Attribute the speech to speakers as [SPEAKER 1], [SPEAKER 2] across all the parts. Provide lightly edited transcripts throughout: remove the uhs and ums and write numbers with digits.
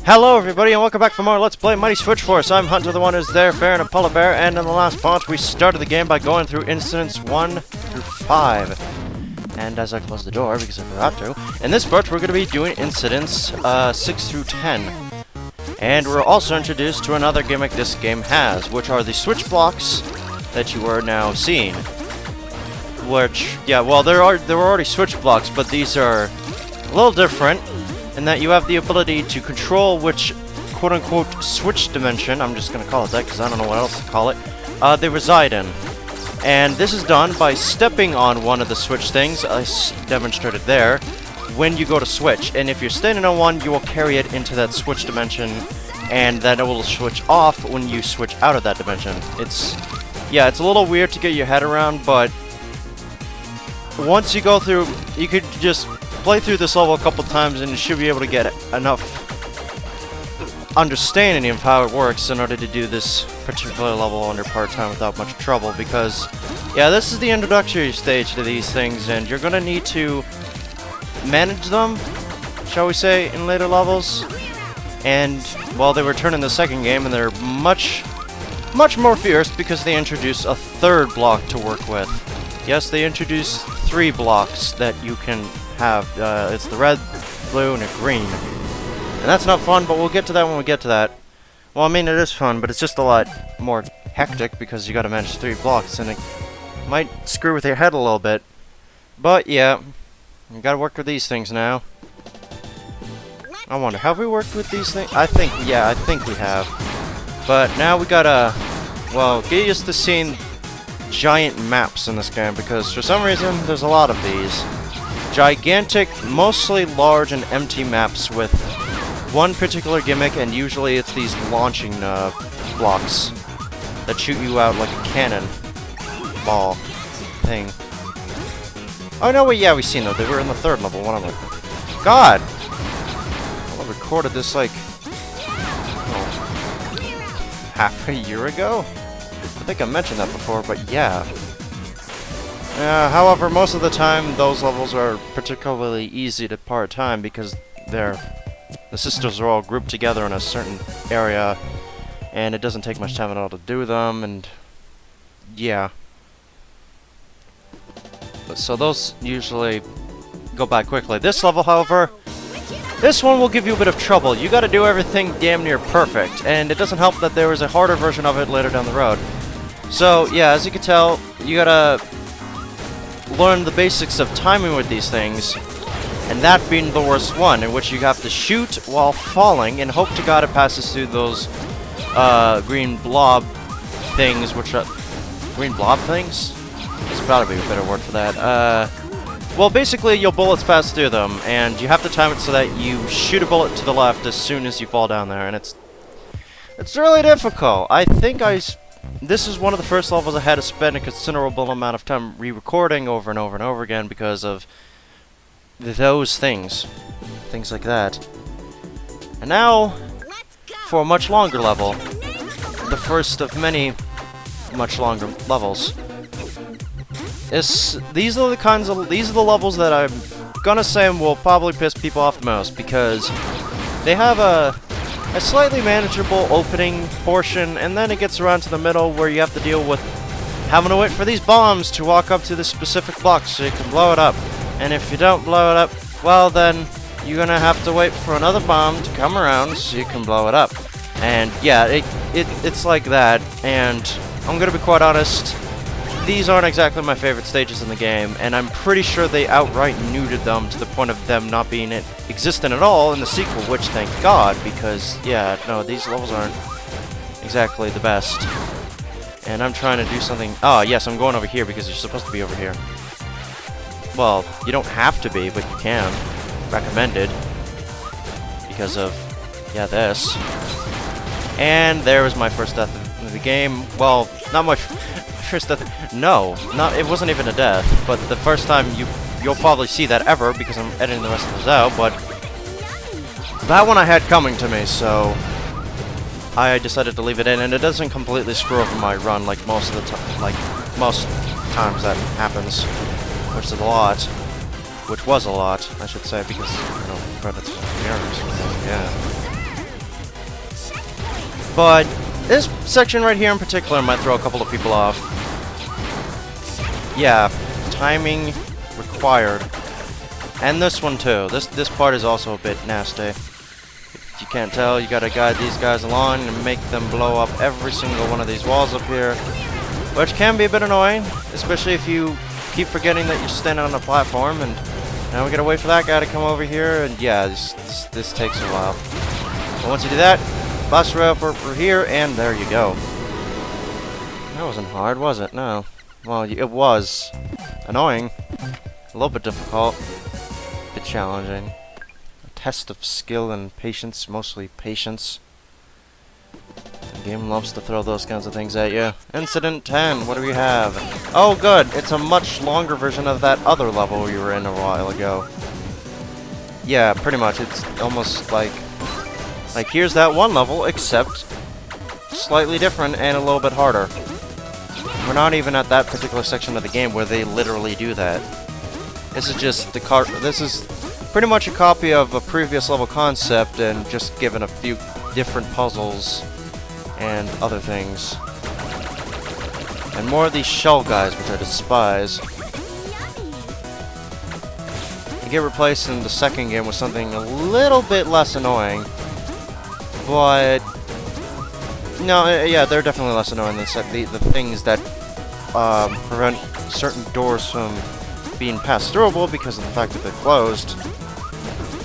[SPEAKER 1] Hello everybody and welcome back for more Let's Play Mighty Switch Force. I'm Hunter, the one who's there, fair and a polar bear, and in the last part we started the game by going through incidents 1 through 5. And as I close the door, because I forgot to, in this part we're going to be doing incidents 6 through 10. And we're also introduced to another gimmick this game has, which are the switch blocks that you are now seeing. Which, yeah, well there were already switch blocks, but these are a little different. And that you have the ability to control which quote-unquote switch dimension, I'm just going to call it that because I don't know what else to call it, they reside in. And this is done by stepping on one of the switch things, I demonstrated there, when you go to switch. And if you're standing on one, you will carry it into that switch dimension, and then it will switch off when you switch out of that dimension. It's a little weird to get your head around, but once you go through, you could just play through this level a couple times and you should be able to get enough understanding of how it works in order to do this particular level under part-time without much trouble, because yeah, this is the introductory stage to these things and you're gonna need to manage them, shall we say, in later levels. And well, they return in the second game and they're much more fierce because they introduce a third block to work with. Yes, they introduce 3 blocks that you can have. It's the red, blue, and a green. And that's not fun, but we'll get to that when we get to that. Well, I mean, it is fun, but it's just a lot more hectic because you gotta manage 3 blocks, and it might screw with your head a little bit. But, yeah, you gotta work with these things now. I wonder, have we worked with these things? I think we have. But now we gotta, well, get used to seeing giant maps in this game, because for some reason, there's a lot of these. Gigantic, mostly large and empty maps with one particular gimmick, and usually it's these launching blocks that shoot you out like a cannon ball thing. Oh no, wait, yeah, we've seen them. They were in the 3rd level, one of them. God! I recorded this like half a year ago? I think I mentioned that before, but yeah. However, most of the time, those levels are particularly easy to part-time because the sisters are all grouped together in a certain area, and it doesn't take much time at all to do them, and yeah. So those usually go by quickly. This level, however, this one will give you a bit of trouble. You gotta do everything damn near perfect, and it doesn't help that there is a harder version of it later down the road. So, yeah, as you can tell, you gotta learn the basics of timing with these things, and that being the worst one, in which you have to shoot while falling and hope to God it passes through those green blob things, which are green blob things? There's gotta be a better word for that. Well, basically your bullets pass through them, and you have to time it so that you shoot a bullet to the left as soon as you fall down there, and it's really difficult. I think this is one of the first levels I had to spend a considerable amount of time re-recording over and over and over again because of those things. Things like that. And now, for a much longer level. The first of many much longer levels. These are the levels that I'm gonna say will probably piss people off the most because they have a slightly manageable opening portion, and then it gets around to the middle where you have to deal with having to wait for these bombs to walk up to this specific block so you can blow it up. And if you don't blow it up, well then, you're gonna have to wait for another bomb to come around so you can blow it up. And yeah, it's like that, and I'm gonna be quite honest, these aren't exactly my favorite stages in the game, and I'm pretty sure they outright nuded them to the point of them not being existent at all in the sequel, which thank God, because, yeah, no, these levels aren't exactly the best. And I'm trying to do something. Oh, yes, I'm going over here because you're supposed to be over here. Well, you don't have to be, but you can. Recommended. Because of, yeah, this. And there was my first death in the game. Well, not my first death. No, it wasn't even a death. But the first time you'll probably see that ever because I'm editing the rest of this out. But that one I had coming to me, so I decided to leave it in, and it doesn't completely screw over my run like most of the time. Like most times that happens, which is a lot. Which was a lot, I should say, because, you know, credits here or something, yeah. But this section right here in particular might throw a couple of people off. Yeah, timing required. And this one too. This part is also a bit nasty. If you can't tell, you gotta guide these guys along and make them blow up every single one of these walls up here. Which can be a bit annoying, especially if you keep forgetting that you're standing on a platform, and now we gotta wait for that guy to come over here, and yeah, this takes a while. But once you do that, blast right over here, and there you go. That wasn't hard, was it? No. Well, it was annoying, a little bit difficult, a bit challenging. A test of skill and patience, mostly patience. The game loves to throw those kinds of things at you. Incident 10, what do we have? Oh good, it's a much longer version of that other level we were in a while ago. Yeah, pretty much, it's almost like here's that one level, except slightly different and a little bit harder. We're not even at that particular section of the game where they literally do that. This is just this is pretty much a copy of a previous level concept and just given a few different puzzles and other things. And more of these shell guys, which I despise. They get replaced in the second game with something a little bit less annoying. But no, yeah, they're definitely less annoying than the things that prevent certain doors from being passed throughable because of the fact that they're closed.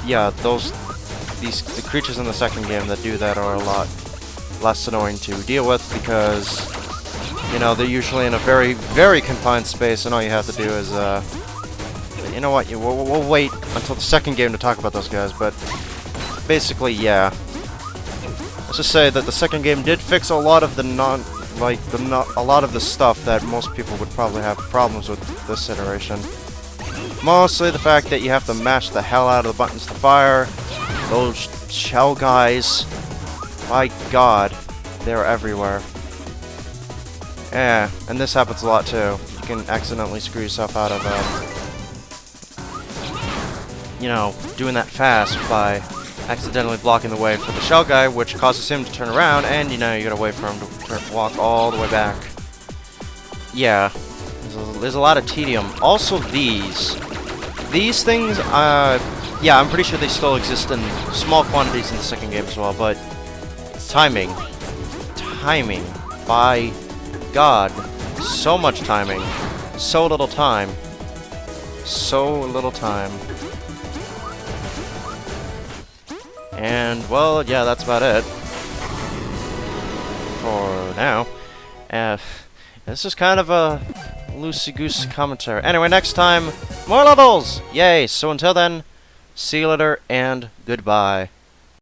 [SPEAKER 1] Yeah, the creatures in the second game that do that are a lot less annoying to deal with because, you know, they're usually in a very, very confined space, and all you have to do is, you know what, we'll wait until the second game to talk about those guys, but basically, yeah. Let's just say that the second game did fix a lot of the a lot of the stuff that most people would probably have problems with this iteration. Mostly the fact that you have to mash the hell out of the buttons to fire. Those shell guys, my god, they're everywhere. Yeah, and this happens a lot too. You can accidentally screw yourself out of, you know, doing that fast by accidentally blocking the way for the shell guy, which causes him to turn around, and you know, you gotta wait for him to walk all the way back. Yeah, there's a lot of tedium. Also, these things, yeah, I'm pretty sure they still exist in small quantities in the second game as well, but timing, by God, so much timing, so little time. And, well, yeah, that's about it for now. This is kind of a loosey-goosey commentary. Anyway, next time, more levels! Yay! So until then, see you later, and goodbye.